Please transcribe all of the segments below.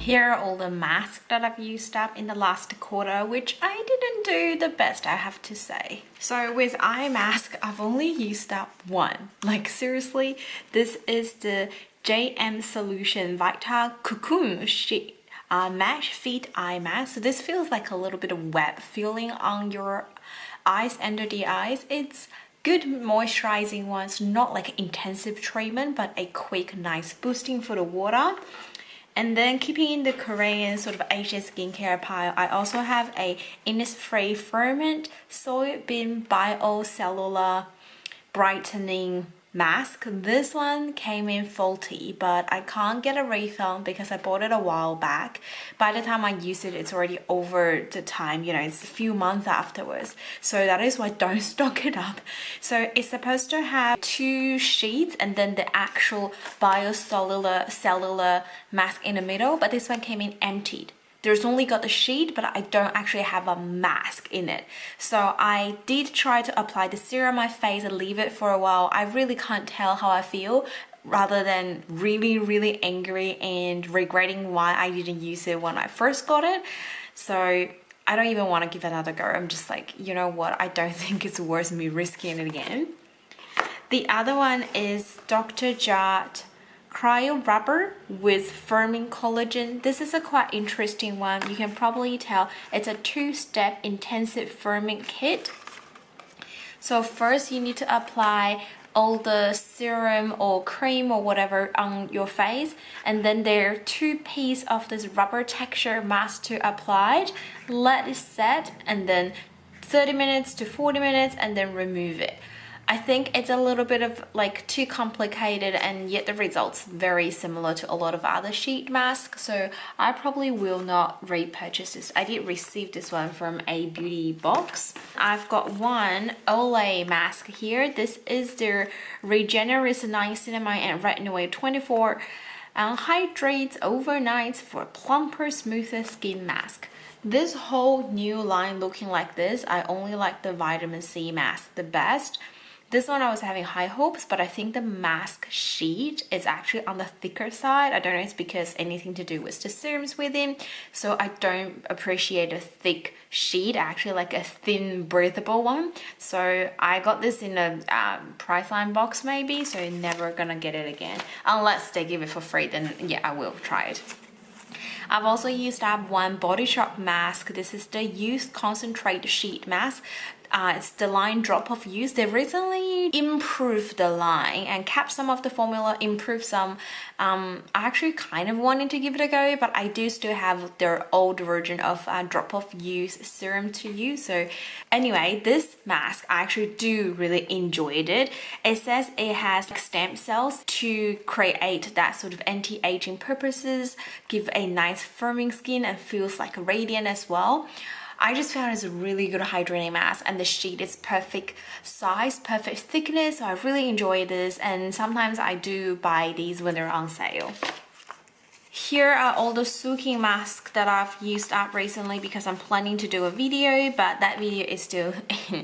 Here are all the masks that I've used up in the last quarter, which I didn't do the best, I have to say. So with eye mask, I've only used up one. Like seriously, this is the JM Solution Vital Cocoon Sheet Mesh Fit Eye Mask. So this feels like a little bit of web feeling on your eyes, under the eyes. It's good moisturizing ones, not like intensive treatment, but a quick, nice boosting for the water. And then keeping in the Korean sort of Asian skincare pile, I also have a Innisfree Ferment Soybean Biocellular Brightening Mask. This one came in faulty, but I can't get a refund because I bought it a while back. By the time I use it, it's already over the time, you know, it's a few months afterwards. So that is why I don't stock it up. So it's supposed to have 2 sheets and then the actual cellular mask in the middle, but this one came in emptied. There's only got the sheet, but I don't actually have a mask in it. So I did try to apply the serum on my face and leave it for a while. I really can't tell how I feel, rather than really angry and regretting why I didn't use it when I first got it. So I don't even want to give it another go. I'm just like, you know what? I don't think it's worth me risking it again. The other one is Dr. Jart Cryo Rubber with Firming Collagen. This is a quite interesting one. You can probably tell it's a 2-step intensive firming kit. So first you need to apply all the serum or cream or whatever on your face, and then there are 2 pieces of this rubber texture mask to apply. Let it set, and then 30 minutes to 40 minutes, and then remove it. I think it's a little bit of like too complicated, and yet the results very similar to a lot of other sheet masks, so I probably will not repurchase this. I did receive this one from a beauty box. I've got one Olay mask here. This is their Regenerist Niacinamide and Retinoid 24 hydrates overnight for plumper, smoother skin mask. This whole new line looking like this, I only like the vitamin C mask the best. This one I was having high hopes, but I think the mask sheet is actually on the thicker side. I don't know if it's because anything to do with the serums within, so I don't appreciate a thick sheet. I actually like a thin breathable one. So I got this in a Priceline box maybe, so I'm never gonna get it again. Unless they give it for free, then yeah, I will try it. I've also used up one Body Shop mask. This is the Youth Concentrate Sheet Mask. It's the line Drop of Youth. They recently improved the line and kept some of the formula, improved some. I actually kind of wanted to give it a go, but I do still have their old version of Drop of Youth serum to use. So anyway, this mask, I actually do really enjoyed it. It says it has stem cells to create that sort of anti-aging purposes, give a nice firming skin, and feels like radiant as well. I just found it's a really good hydrating mask, and the sheet is perfect size, perfect thickness, so I really enjoy this, and sometimes I do buy these when they're on sale. Here are all the soaking masks that I've used up recently because I'm planning to do a video, but that video is still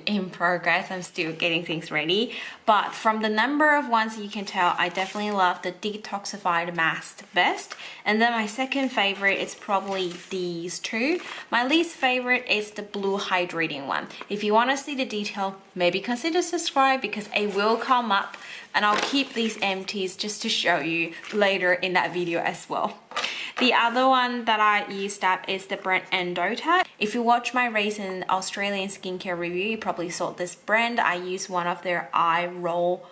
in progress. I'm still getting things ready. But from the number of ones you can tell, I definitely love the detoxified mask best. And then my second favorite is probably these 2. My least favorite is the blue hydrating one. If you want to see the detail, maybe consider subscribe because it will come up, and I'll keep these empties just to show you later in that video as well. The other one that I used up is the brand Endota. If you watch my recent Australian skincare review, you probably saw this brand. I use one of their eye roll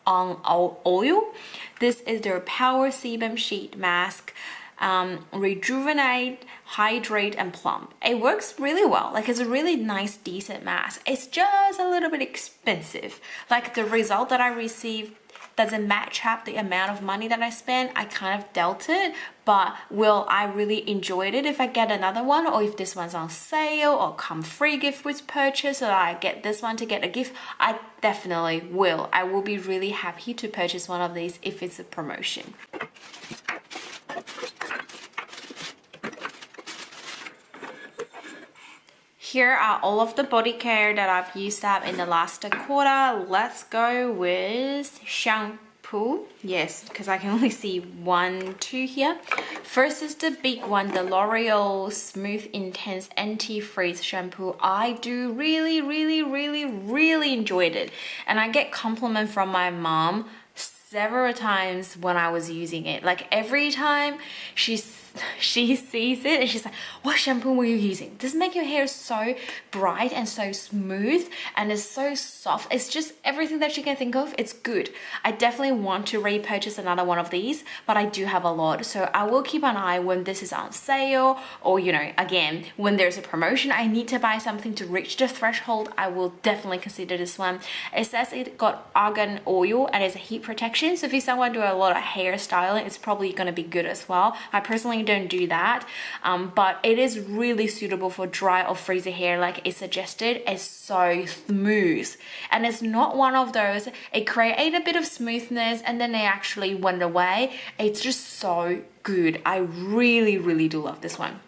on oil. This is their Power Sebum Sheet Mask. Rejuvenate, hydrate, and plump. It works really well. Like, it's a really nice, decent mask. It's just a little bit expensive. Like, the result that I received doesn't match up the amount of money that I spent. I kind of dealt it, but will I really enjoy it if I get another one, or if this one's on sale or come free gift with purchase, or I get this one to get a gift? I definitely will. I will be really happy to purchase one of these if it's a promotion. Here are all of the body care that I've used up in the last quarter. Let's go with shampoo. shampoo. Yes, because I can only see 1, 2 here. First is the big one, the L'Oreal Smooth Intense Anti-Freeze Shampoo. I do really enjoyed it. And I get compliment from my mom several times when I was using it. Like every time she sees it and she's like, what shampoo were you using? Does it make your hair so bright and so smooth and it's so soft? It's just everything that she can think of. It's good. I definitely want to repurchase another one of these, but I do have a lot, so I will keep an eye when this is on sale, or you know, again, when there's a promotion I need to buy something to reach the threshold. I will definitely consider this one. It says it got argan oil and it's a heat protection, so if you're someone doing a lot of hair styling, it's probably going to be good as well. I personally don't do that, but it is really suitable for dry or frizzy hair like it suggested. It's so smooth, and it's not one of those it created a bit of smoothness and then they actually went away. It's just so good. I really do love this one.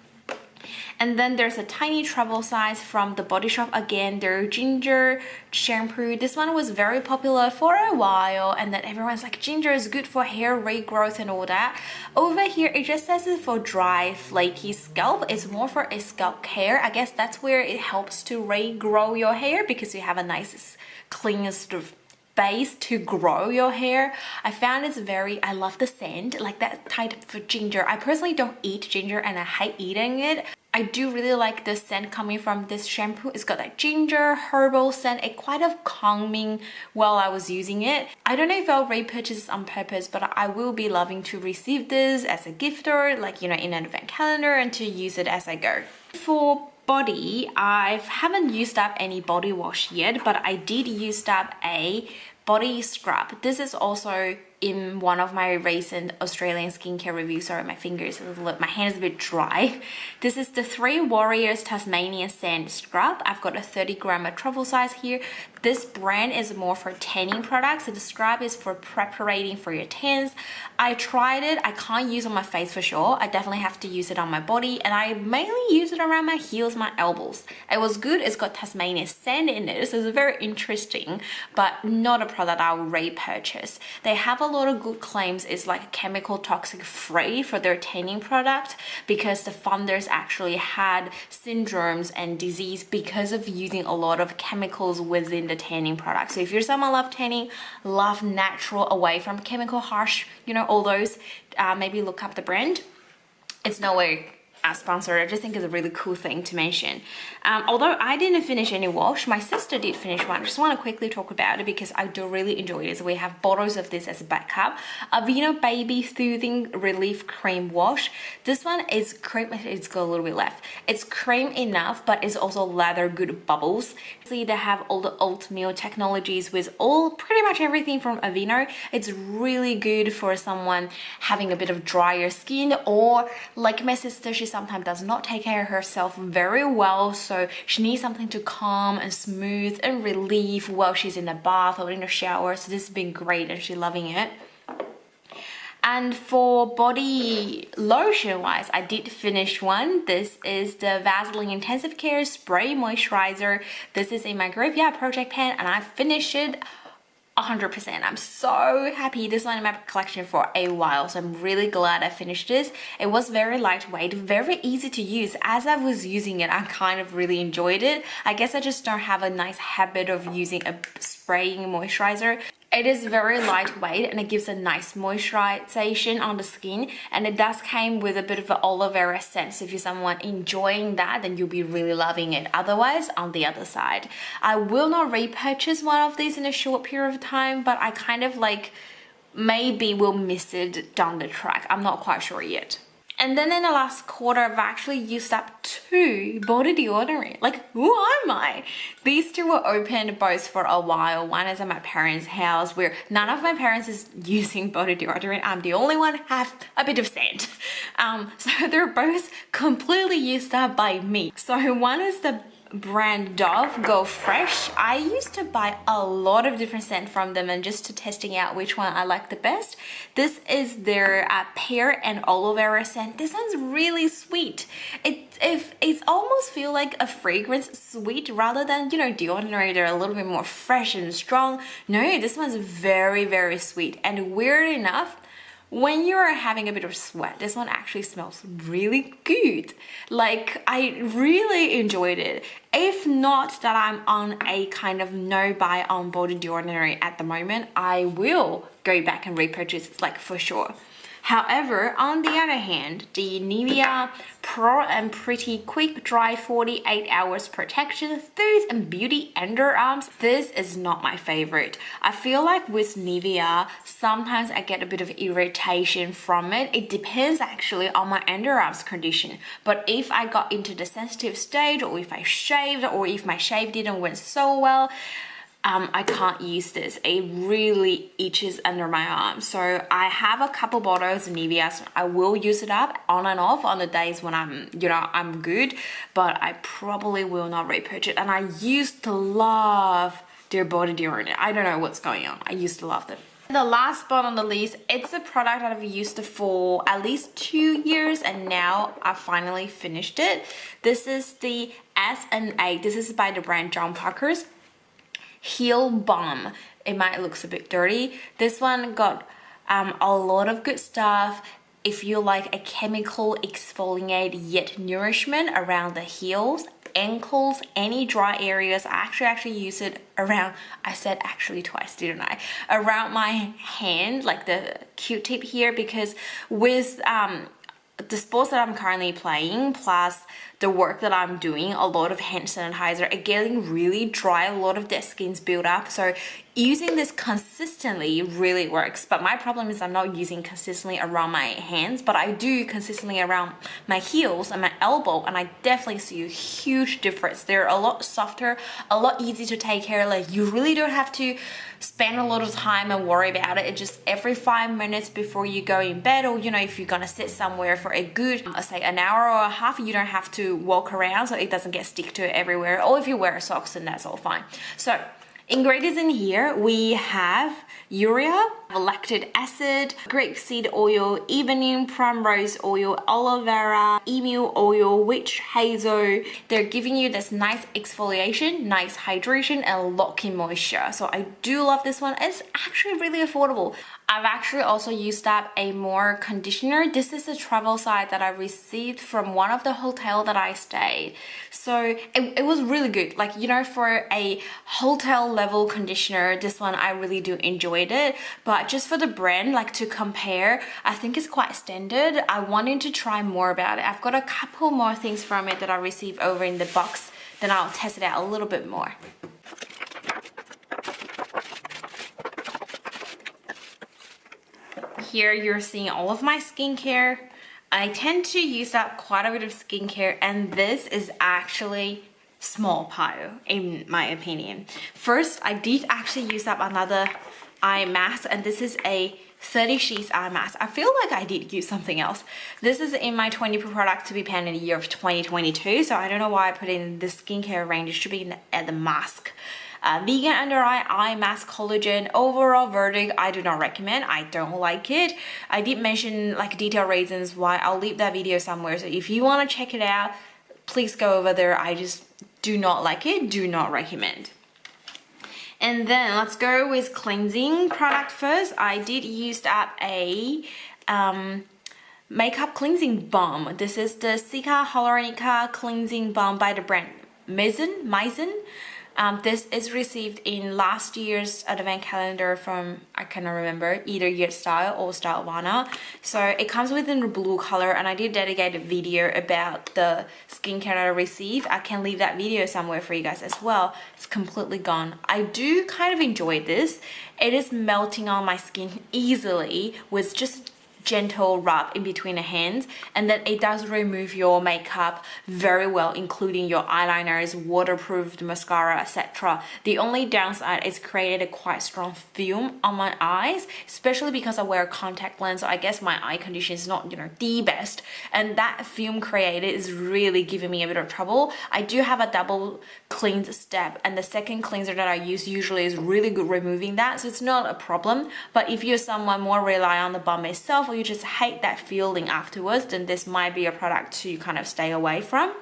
And then there's a tiny travel size from the Body Shop. Again, their ginger shampoo. This one was very popular for a while, and then everyone's like, ginger is good for hair regrowth and all that. Over here, it just says it's for dry, flaky scalp. It's more for a scalp care. I guess that's where it helps to regrow your hair, because you have a nice, clean sort of base to grow your hair. I found it's very, I love the scent, like that type of ginger. I personally don't eat ginger and I hate eating it. I do really like the scent coming from this shampoo. It's got that ginger herbal scent. It quite of calming while I was using it. I don't know if I'll repurchase this on purpose, but I will be loving to receive this as a gift, or like, you know, in an event calendar, and to use it as I go. For body, I haven't used up any body wash yet, but I did use up a body scrub. This is also in one of my recent Australian skincare reviews. Sorry, my fingers, my hand is a bit dry. This is the 3 Warriors Tasmanian Sand Scrub. I've got a 30-gram travel size here. This brand is more for tanning products. So the scrub is for preparing for your tans. I tried it. I can't use it on my face for sure. I definitely have to use it on my body, and I mainly use it around my heels, my elbows. It was good. It's got Tasmanian sand in it, so it's very interesting, but not a product I will repurchase. They have a lot of good claims. It's like chemical toxic free for their tanning product, because the founders actually had syndromes and disease because of using a lot of chemicals within the tanning product. So if you're someone love tanning, love natural, away from chemical, harsh, you know, all those, maybe look up the brand. It's no way sponsored. I just think it's a really cool thing to mention. Although I didn't finish any wash, my sister did finish one. I just want to quickly talk about it because I do really enjoy it. So we have bottles of this as a backup. Aveeno Baby Soothing Relief Cream Wash. This one is cream. It's got a little bit left. It's cream enough, but it's also lather good bubbles. See, they have all the oatmeal technologies with all pretty much everything from Aveeno. It's really good for someone having a bit of drier skin, or like my sister, she sometimes does not take care of herself very well, so she needs something to calm and smooth and relieve while she's in the bath or in the shower. So this has been great and she's loving it. And for body lotion wise, I did finish one. This is the Vaseline Intensive Care Spray Moisturizer. This is in my Graveyard Project Pan, and I finished it 100%. I'm so happy. This one in my collection for a while, so I'm really glad I finished this. It was very lightweight, very easy to use. As I was using it, I kind of really enjoyed it. I guess I just don't have a nice habit of using a spraying moisturizer. It is very lightweight and it gives a nice moisturization on the skin, and it does came with a bit of an aloe vera scent. So if you're someone enjoying that, then you'll be really loving it. Otherwise, on the other side, I will not repurchase one of these in a short period of time, but I kind of like maybe will miss it down the track. I'm not quite sure yet. And then in the last quarter, I've actually used up 2 body deodorant. Like, who am I? These 2 were opened both for a while. One is at my parents' house, where none of my parents is using body deodorant. I'm the only one have a bit of scent. So they're both completely used up by me. So one is the brand Dove Go Fresh. I used to buy a lot of different scents from them and just to testing out which one I like the best. This is their pear and aloe vera scent. This one's really sweet. It's almost feel like a fragrance sweet rather than, you know, the ordinary. They're a little bit more fresh and strong. No, this one's very, very sweet. And weird enough, when you're having a bit of sweat, this one actually smells really good. Like, I really enjoyed it. If not that I'm on a kind of no buy on Body The Ordinary at the moment, I will go back and repurchase it, like, for sure. However, on the other hand, the Nivea Pro and Pretty Quick Dry 48 Hours Protection Foods and Beauty Underarms, this is not my favorite. I feel like with Nivea, sometimes I get a bit of irritation from it. It depends actually on my underarms condition. But if I got into the sensitive stage, or if I shaved, or if my shave didn't went so well, I can't use this. It really itches under my arm. So I have a couple bottles of Nivea. So I will use it up on and off on the days when I'm, you know, I'm good. But I probably will not repurchase it. And I used to love their body deodorant. I don't know what's going on. I used to love them. The last but on the list, it's a product that I've used for at least 2 years and now I finally finished it. This is the S&A. This is by the brand John Parker's Heel Balm. It might look a bit dirty. This one got a lot of good stuff. If you like a chemical exfoliate yet nourishment around the heels, ankles, any dry areas, I actually use it around, I said actually twice, didn't I? Around my hand, like the Q-tip here, because with the sports that I'm currently playing, plus the work that I'm doing, a lot of hand sanitizer are getting really dry, a lot of their skin's built up. So using this consistently really works. But my problem is I'm not using consistently around my hands, but I do consistently around my heels and my elbow, and I definitely see a huge difference. They're a lot softer, a lot easier to take care of. Like, you really don't have to spend a lot of time and worry about it. It's just every 5 minutes before you go in bed, or, you know, if you're gonna sit somewhere for a good, say an hour or a half, you don't have to walk around so it doesn't get stick to it everywhere. Or if you wear socks, then that's all fine. So ingredients in here, we have urea, lactic acid, grapeseed oil, evening primrose oil, aloe vera, emu oil, witch hazel. They're giving you this nice exfoliation, nice hydration, and lock-in moisture. So I do love this one. It's actually really affordable. I've actually also used up a more conditioner. This is a travel size that I received from one of the hotel that I stayed. So it was really good. Like, you know, for a hotel level conditioner, this one I really do enjoyed it. But just for the brand, like to compare, I think it's quite standard. I wanted to try more about it. I've got a couple more things from it that I received over in the box. Then I'll test it out a little bit more. Here you're seeing all of my skincare. I tend to use up quite a bit of skincare, and this is actually small pile in my opinion. First, I did actually use up another eye mask, and this is a 30 sheets eye mask. I feel like I did use something else. This is in my 20 product to be panned in the year of 2022, so I don't know why I put in the skincare range. It should be at the mask. Vegan under eye mask collagen. Overall verdict, I do not recommend. I don't like it. I did mention like detailed reasons why. I'll leave that video somewhere, so if you want to check it out, please go over there. I just do not like it, do not recommend. And then let's go with cleansing product first. I did use up a makeup cleansing balm. This is the Cica Hyaluronic Cleansing Balm by the brand Mizzen. This is received in last year's advent calendar from, I cannot remember, either Yesstyle or Stylevana. So it comes within the blue color, and I did dedicate a video about the skincare that I received. I can leave that video somewhere for you guys as well. It's completely gone. I do kind of enjoy this. It is melting on my skin easily with just gentle rub in between the hands, and then it does remove your makeup very well, including your eyeliners, waterproof mascara, etc. The only downside is created a quite strong film on my eyes, especially because I wear a contact lens, so I guess my eye condition is not, you know, the best, and that film created is really giving me a bit of trouble. I do have a double cleanse step, and the second cleanser that I use usually is really good removing that, so it's not a problem. But if you're someone more rely on the balm itself, or you just hate that feeling afterwards, then this might be a product to kind of stay away from.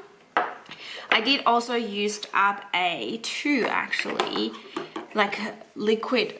I did also use up two actually, like liquid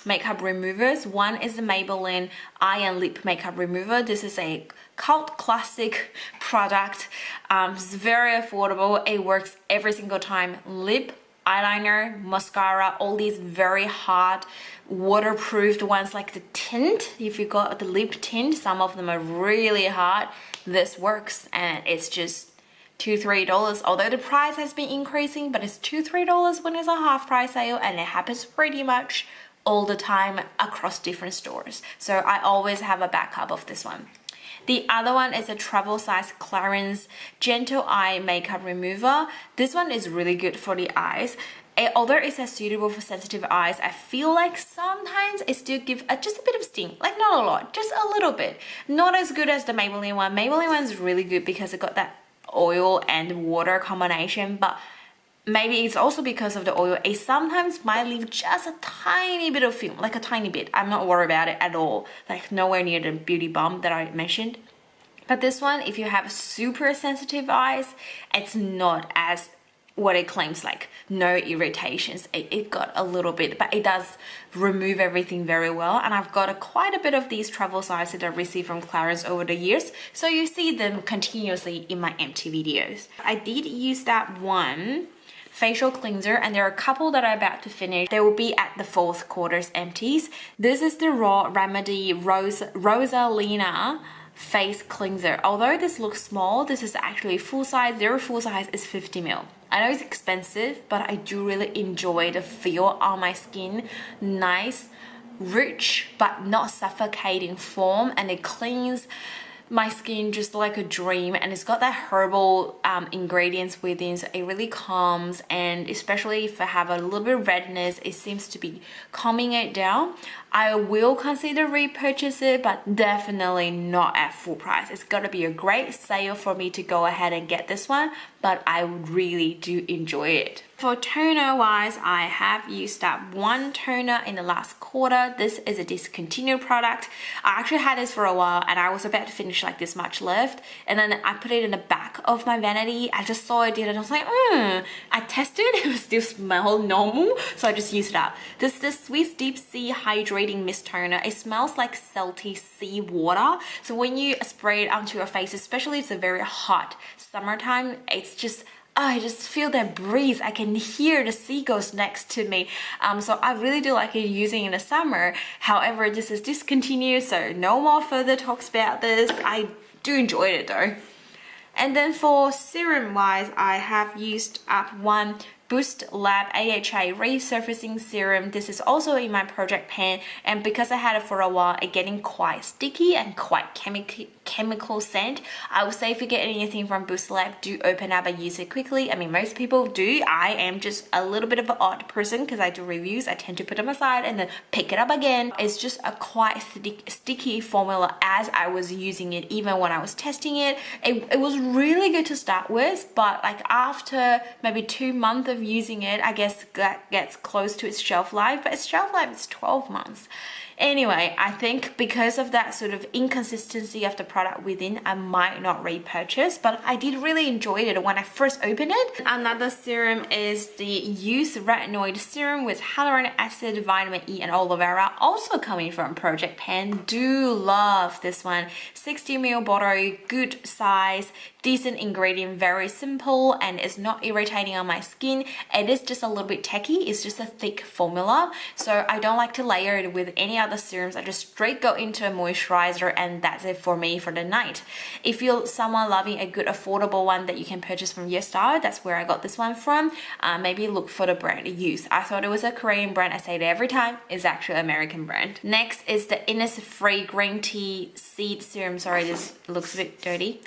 makeup removers. One is the Maybelline eye and lip makeup remover. This is a cult classic product. It's very affordable. It works every single time. Lip, eyeliner, mascara, all these very hard waterproofed ones, like the tint. If you got the lip tint, some of them are really hard. This works, and it's just $2-3, although the price has been increasing, but it's $2-3 when it's a half price sale, and it happens pretty much all the time across different stores. So I always have a backup of this one. The other one is a travel size Clarins Gentle Eye Makeup Remover. This one is really good for the eyes. Although it's suitable for sensitive eyes, I feel like sometimes it still gives just a bit of sting. Like not a lot, just a little bit. Not as good as the Maybelline one. Maybelline one is really good because it got that oil and water combination, but maybe it's also because of the oil. It sometimes might leave just a tiny bit of film, like a tiny bit. I'm not worried about it at all, like nowhere near the beauty balm that I mentioned. But this one, if you have super sensitive eyes, it's not as what it claims, like no irritations. It got a little bit, but it does remove everything very well. And I've got quite a bit of these travel sizes that I received from Clarins over the years, so you see them continuously in my empty videos. I did use that one facial cleanser, and there are a couple that are about to finish. They will be at the fourth quarter's empties. This is the Raw Remedy Rosalina face cleanser. Although this looks small, this is actually full size. Their full size is 50 ml. I know it's expensive, but I do really enjoy the feel on my skin. Nice, rich, but not suffocating foam, and it cleans my skin just like a dream, and it's got that herbal ingredients within, so it really calms, and especially if I have a little bit of redness, it seems to be calming it down. I will consider repurchase it, but definitely not at full price. It's got to be a great sale for me to go ahead and get this one, but I really do enjoy it. For toner wise, I have used up one toner in the last quarter. This is a discontinued product. I actually had this for a while, and I was about to finish like this much left, and then I put it in the back of my vanity. I just saw it, and I was like, I tested, it was still smell normal, so I just used it up. This is the Swiss Deep Sea Hydrating Mist Toner. It smells like salty sea water, so when you spray it onto your face, especially if it's a very hot summertime, it's just I just feel that breeze. I can hear the seagulls next to me. So I really do like it using in the summer. However, this is discontinued, so no more further talks about this. I do enjoy it though. And then for serum wise, I have used up one Boost Lab AHA Resurfacing Serum. This is also in my project pan, and because I had it for a while, it's getting quite sticky and quite chemical scent. I would say if you get anything from Boost Lab, do open up and use it quickly. I mean, most people do. I am just a little bit of an odd person because I do reviews. I tend to put them aside and then pick it up again. It's just a quite sticky formula as I was using it, even when I was testing it. It was really good to start with, but like after maybe 2 months of using it, I guess that gets close to its shelf life, but its shelf life is 12 months. Anyway, I think because of that sort of inconsistency of the product within, I might not repurchase, but I did really enjoy it when I first opened it. Another serum is the Youth Retinoid Serum with hyaluronic acid, vitamin E, and aloe vera, also coming from Project Pan. Do love this one. 60 ml bottle, good size, decent ingredient, very simple, and it's not irritating on my skin. It is just a little bit techy. It's just a thick formula, so I don't like to layer it with any other serums. I just straight go into a moisturizer and that's it for me for the night. If you're someone loving a good affordable one that you can purchase from Yesstyle, that's where I got this one from. Maybe look for the brand Youth. I thought it was a Korean brand. I say it every time. It's actually an American brand. Next is the Innisfree Green Tea Seed Serum. Sorry, this looks a bit dirty.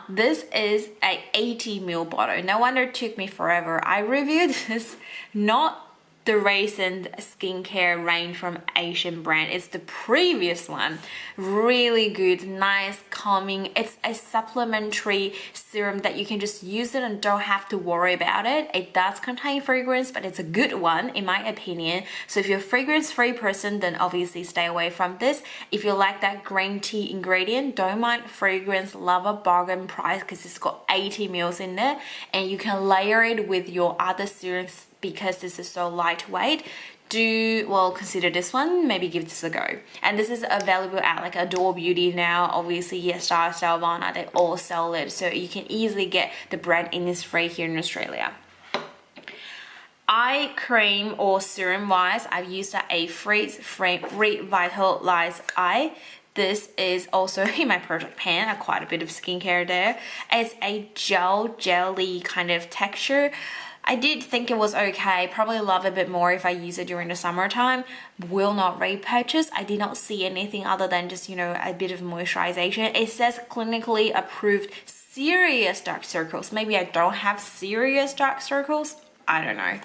This is a 80ml bottle. No wonder it took me forever. I reviewed this, not the recent skincare range from Asian brand. It's the previous one. Really good, nice, calming. It's a supplementary serum that you can just use it and don't have to worry about it. It does contain fragrance, but it's a good one in my opinion. So if you're a fragrance-free person, then obviously stay away from this. If you like that green tea ingredient, don't mind fragrance lover bargain price because it's got 80 ml in there, and you can layer it with your other serums because this is so lightweight. Consider this one, maybe give this a go. And this is available at like Adore Beauty now, obviously Yesstyle, Stylevana, they all sell it, so you can easily get the brand Innisfree here in Australia. Eye cream or serum wise, I've used a Freeze Frame Revitalize Eye. This is also in my project pan, quite a bit of skincare there. It's a jelly kind of texture. I did think it was okay, probably love it a bit more if I use it during the summertime. Will not repurchase. I did not see anything other than just, you know, a bit of moisturization. It says clinically approved serious dark circles. Maybe I don't have serious dark circles. I don't know.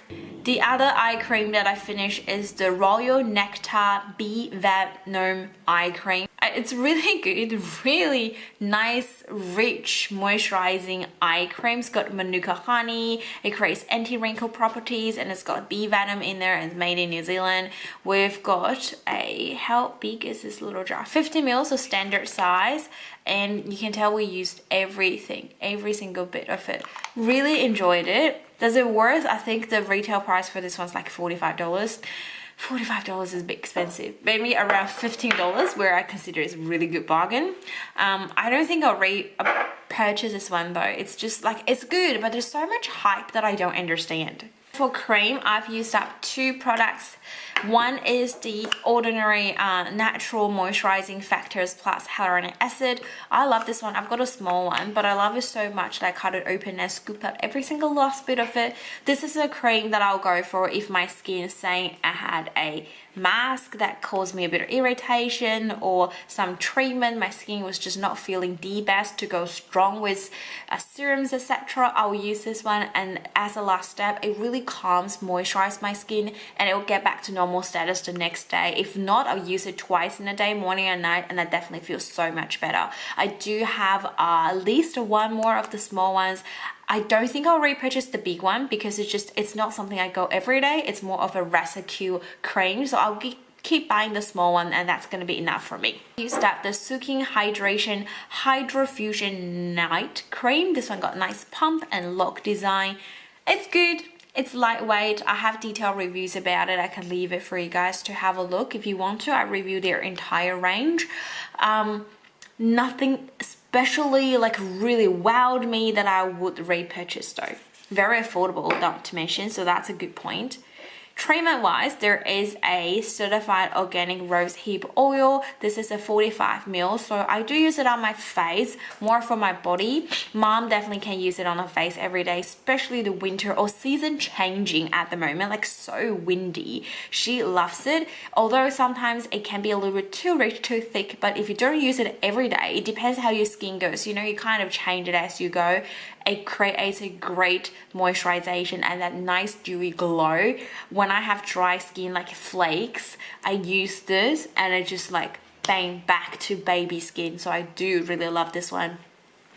The other eye cream that I finished is the Royal Nectar Bee Venom Eye Cream. It's really good, really nice, rich, moisturizing eye cream. It's got Manuka honey, it creates anti-wrinkle properties, and it's got bee venom in there and it's made in New Zealand. We've got how big is this little jar? 50 ml, so standard size. And you can tell we used everything, every single bit of it. Really enjoyed it. Does it worth? I think the retail price for this one's like $45. $45 is a bit expensive. Maybe around $15, where I consider it's a really good bargain. I don't think I'll purchase this one though. It's just like, it's good, but there's so much hype that I don't understand. For cream, I've used up two products. One is the Ordinary Natural Moisturizing Factors plus Hyaluronic Acid. I love this one. I've got a small one, but I love it so much that I cut it open and scoop out every single last bit of it. This is a cream that I'll go for if my skin is saying I had a mask that caused me a bit of irritation or some treatment, my skin was just not feeling the best to go strong with serums, etc. I'll use this one, and as a last step, it really calms, moisturizes my skin, and it will get back to normal status the next day. If not, I'll use it twice in a day, morning and night, and that definitely feels so much better. I do have at least one more of the small ones. I don't think I'll repurchase the big one because it's not something I go every day. It's more of a rescue cream, so I'll keep buying the small one, and that's going to be enough for me. I used up the Sooking Hydration Hydrofusion Night Cream. This one got a nice pump and lock design. It's good. It's lightweight. I have detailed reviews about it. I can leave it for you guys to have a look if you want to. I reviewed their entire range. Nothing especially like really wowed me that I would repurchase though. Very affordable, not to mention, so that's a good point. Treatment wise, there is a certified organic rosehip oil. This is a 45 ml, so I do use it on my face, more for my body. Mom definitely can use it on her face every day, especially the winter or season changing at the moment, like so windy. She loves it, although sometimes it can be a little bit too rich, too thick, but if you don't use it every day, it depends how your skin goes. You know, you kind of change it as you go. It creates a great moisturization and that nice dewy glow. When I have dry skin like flakes, I use this and it just like bang back to baby skin. So I do really love this one.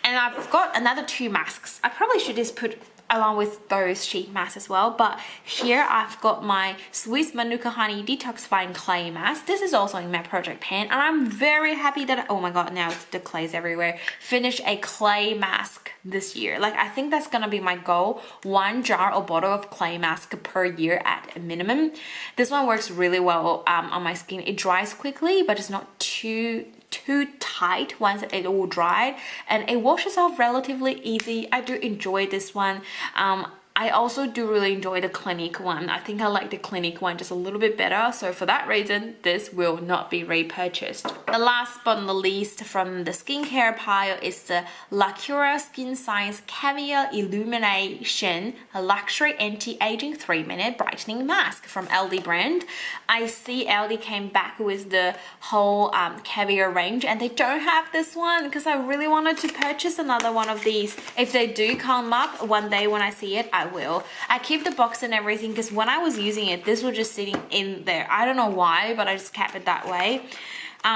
And I've got another two masks. I probably should just put along with those sheet masks as well, but here I've got my Swiss Manuka Honey Detoxifying Clay Mask. This is also in my project pan, and I'm very happy that oh my god, now the clay's everywhere. Finish a clay mask this year. Like, I think that's gonna be my goal, 1 jar or bottle of clay mask per year at a minimum. This one works really well on my skin. It dries quickly, but it's not too tight once it all dried, and it washes off relatively easy. I do enjoy this one. I also do really enjoy the Clinique one. I think I like the Clinique one just a little bit better. So for that reason, this will not be repurchased. The last but not least from the skincare pile is the La Cura Skin Science Caviar Illumination Luxury Anti-Aging 3-Minute Brightening Mask from LD brand. I see LD came back with the whole caviar range, and they don't have this one because I really wanted to purchase another one of these. If they do come up one day when I see it, I will. I keep the box and everything because when I was using it, this was just sitting in there. I don't know why, but I just kept it that way.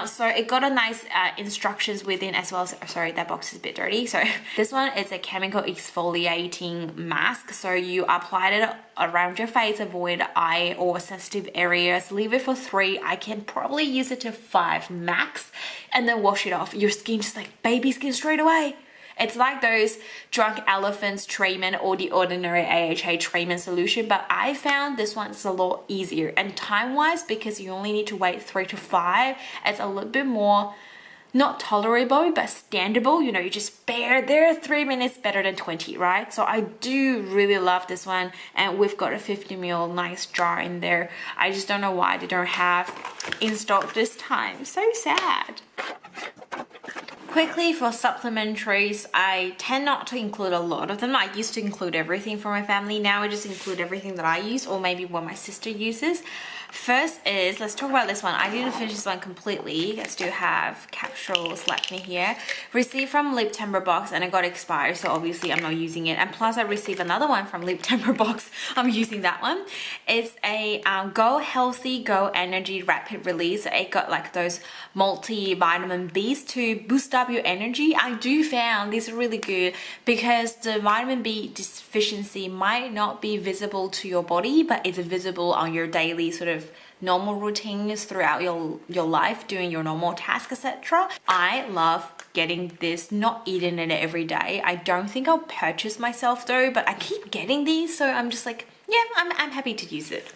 So it got a nice instructions within as well. Sorry, that box is a bit dirty. So this one is a chemical exfoliating mask. So you applied it around your face, avoid eye or sensitive areas, leave it for 3. I can probably use it to 5 max, and then wash it off. Your skin just like baby skin straight away. It's like those Drunk Elephants treatment or the ordinary AHA treatment solution, but I found this one's a lot easier, and time-wise, because you only need to wait 3 to 5, it's a little bit more not tolerable but standable. You know, you just bear there 3 minutes better than 20, right? So I do really love this one, and we've got a 50ml nice jar in there. I just don't know why they don't have in stock this time. So sad. Quickly for supplementaries, I tend not to include a lot of them. I used to include everything for my family. Now I just include everything that I use, or maybe what my sister uses. First is, let's talk about this one. I didn't finish this one completely. I still have capsules left in here. Received from Lip Temper box, and it got expired, so obviously I'm not using it. And plus I received another one from Lip Temper box. I'm using that one. It's a Go Healthy, Go Energy Rapid Release. It got like those multivitamin Bs to boost up your energy. I do found these are really good because the vitamin B deficiency might not be visible to your body, but it's visible on your daily sort of normal routines throughout your life, doing your normal tasks, etc. I love getting this, not eating it every day. I don't think I'll purchase myself though, but I keep getting these, so I'm just like, yeah, I'm happy to use it.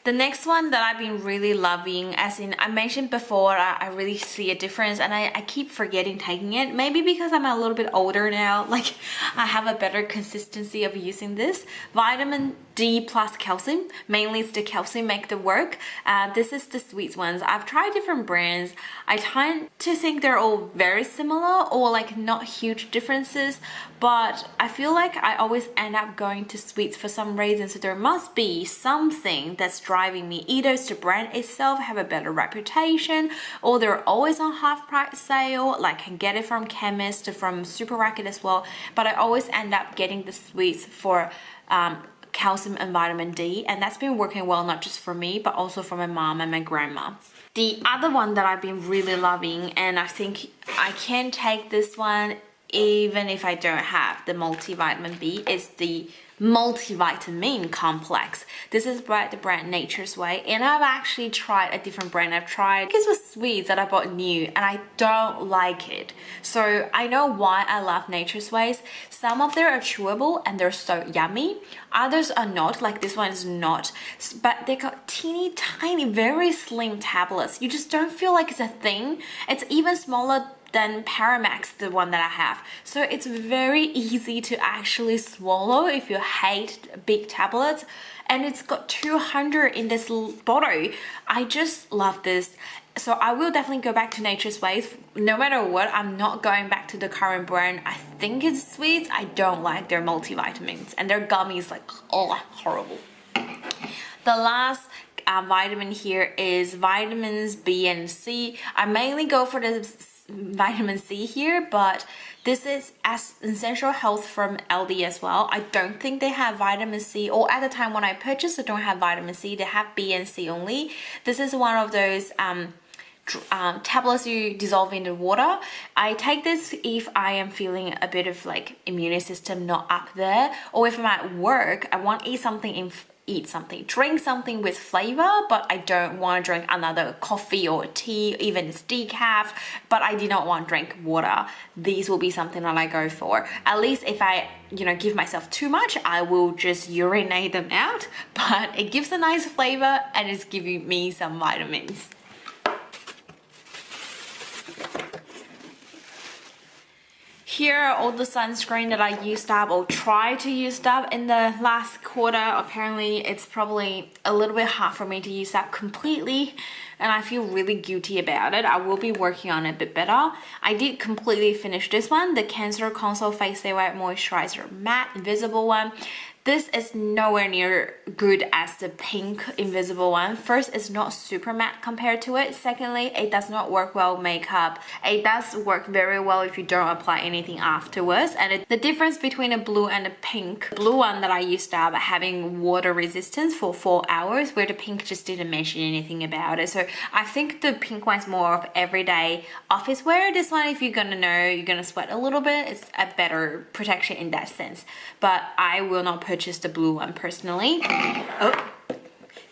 The next one that I've been really loving, as in I mentioned before, I really see a difference, and I keep forgetting taking it. Maybe because I'm a little bit older now, like I have a better consistency of using this. Vitamin D plus calcium, mainly it's the calcium make the work. This is the sweet ones. I've tried different brands. I tend to think they're all very similar or like not huge differences, but I feel like I always end up going to sweets for some reason. So there must be something that's driving me. Either it's the brand itself have a better reputation, or they're always on half price sale, like I can get it from chemist, from supermarket as well, but I always end up getting the sweets for calcium and vitamin D, and that's been working well, not just for me but also for my mom and my grandma. The other one that I've been really loving, and I think I can take this one even if I don't have the multivitamin B, is the multivitamin complex. This is by the brand Nature's Way, and I've actually tried a different brand. I've tried, this was sweets that I bought new, and I don't like it. So I know why I love Nature's Ways. Some of them are chewable and they're so yummy. Others are not, like this one is not, but they got teeny tiny, very slim tablets. You just don't feel like it's a thing. It's even smaller than Paramax, the one that I have. So it's very easy to actually swallow if you hate big tablets. And it's got 200 in this bottle. I just love this. So I will definitely go back to Nature's Ways. No matter what, I'm not going back to the current brand. I think it's sweets. I don't like their multivitamins. And their gummies, like, oh, horrible. The last vitamin here is vitamins B and C. I mainly go for the vitamin C here, but this is as essential health from LD as well. I don't think they have vitamin C, or at the time when I purchased they don't have vitamin C, they have B and C only. This is one of those tablets you dissolve in the water. I take this if I am feeling a bit of like immune system not up there, or if I'm at work, I want to drink something with flavor, but I don't want to drink another coffee or tea, even it's decaf, but I do not want to drink water. These will be something that I go for. At least if I, give myself too much, I will just urinate them out, but it gives a nice flavor and it's giving me some vitamins. Here are all the sunscreen that I used up or tried to use up in the last quarter. Apparently it's probably a little bit hard for me to use up completely, and I feel really guilty about it. I will be working on it a bit better. I did completely finish this one, the Cancer Console Face Day White Moisturizer Matte Invisible one. This is nowhere near good as the pink invisible one. First, it's not super matte compared to it. Secondly, it does not work well with makeup. It does work very well if you don't apply anything afterwards. And the difference between a blue and a pink, the blue one that I used up having water resistance for 4 hours, where the pink just didn't mention anything about it. So I think the pink one's more of everyday office wear. This one, if you're gonna know you're gonna sweat a little bit, it's a better protection in that sense. But I will not purchase the blue one personally. Oh.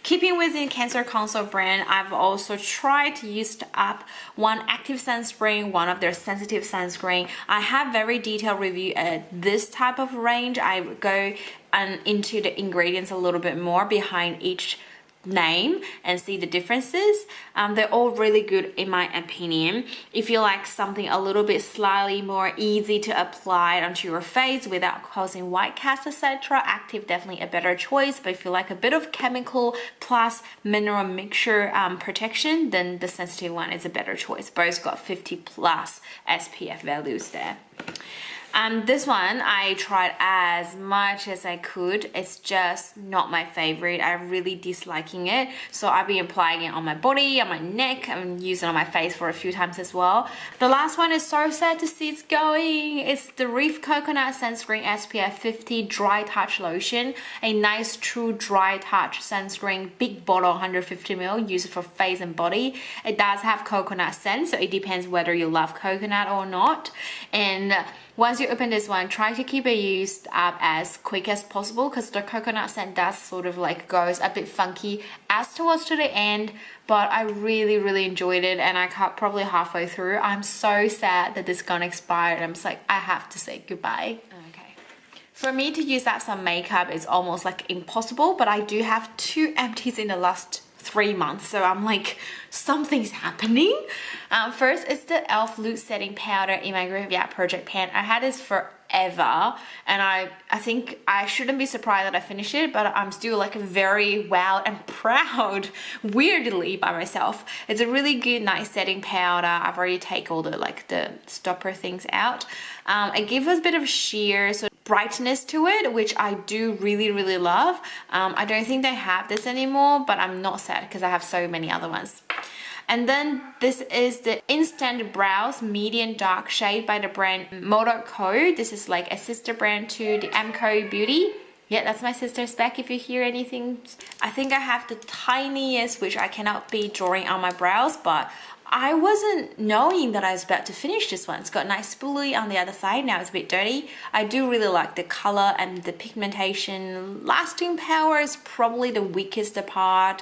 Keeping within Cancer Console brand, I've also tried to use up one active sunscreen, one of their sensitive sunscreen. I have very detailed review at this type of range. I go into the ingredients a little bit more behind each name and see the differences. They're all really good in my opinion. If you like something a little bit slightly more easy to apply onto your face without causing white cast, etc., active definitely a better choice. But if you like a bit of chemical plus mineral mixture protection, then the sensitive one is a better choice. Both got 50 plus SPF values there. This one I tried as much as I could. It's just not my favorite. I'm really disliking it. So I've been applying it on my body, on my neck, and using it on my face for a few times as well. The last one is so sad to see it's going. It's the Reef Coconut Sunscreen SPF 50 Dry Touch Lotion. A nice true dry touch sunscreen, big bottle, 150 ml, use it for face and body. It does have coconut scent, so it depends whether you love coconut or not. And once you open this one, try to keep it used up as quick as possible, because the coconut scent does sort of like goes a bit funky as towards to the end. But I really enjoyed it, and I got probably halfway through. I'm so sad that this is gonna expire, and I'm just like, I have to say goodbye. Okay. For me to use up some makeup is almost like impossible, but I do have 2 empties in the last 3 months, so I'm like, something's happening. First is the e.l.f. Loose Setting Powder in my Graveyard Project pan. I had this forever, and I think I shouldn't be surprised that I finished it, but I'm still like very wowed and proud, weirdly, by myself. It's a really good, nice setting powder. I've already taken all the like the stopper things out. It gives us a bit of sheer, so brightness to it, which I do really love. I don't think they have this anymore, but I'm not sad because I have so many other ones. And then this is the Instant Brows Medium Dark Shade by the brand Motor Co. This is like a sister brand to the Amco Beauty. Yeah, that's my sister's back if you hear anything. I think I have the tiniest, which I cannot be drawing on my brows, but I wasn't knowing that I was about to finish this one. It's got nice spoolie on the other side. Now it's a bit dirty. I do really like the color and the pigmentation. Lasting power is probably the weakest part.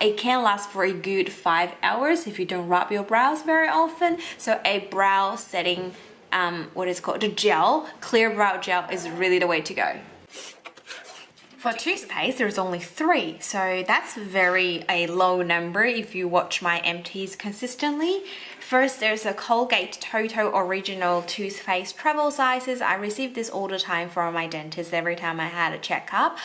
It can last for a good 5 hours if you don't rub your brows very often. So a brow setting, what is called the gel, clear brow gel is really the way to go. For toothpaste, there's only 3, so that's a low number if you watch my empties consistently. First, there's a Colgate Toto Original Toothpaste travel sizes. I receive this all the time from my dentist every time I had a checkup.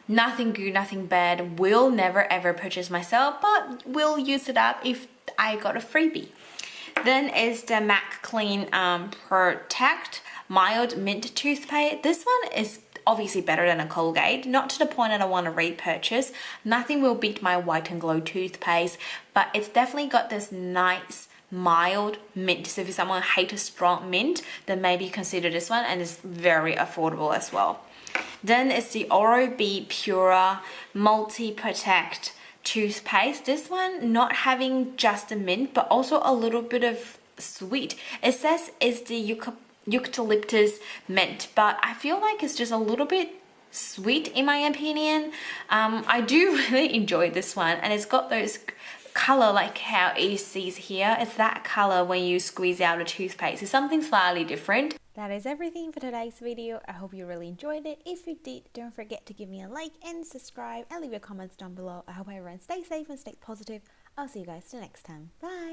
Nothing good, nothing bad. Will never ever purchase myself, but will use it up if I got a freebie. Then is the MAC Clean Protect Mild Mint Toothpaste. This one is obviously better than a Colgate, not to the point that I want to repurchase. Nothing will beat my White and Glow toothpaste, but it's definitely got this nice mild mint. So if you're someone who hates a strong mint, then maybe consider this one, and it's very affordable as well. Then it's the Oral-B Pura Multi Protect toothpaste. This one not having just the mint, but also a little bit of sweet. It says it's the eucalyptus mint, but I feel like it's just a little bit sweet in my opinion. I do really enjoy this one, and it's got those color like how it sees here. It's that color when you squeeze out a toothpaste. It's something slightly different. That is everything for today's video. I hope you really enjoyed it. If you did, don't forget to give me a like and subscribe and leave your comments down below. I hope everyone stays safe and stay positive. I'll see you guys till next time. Bye.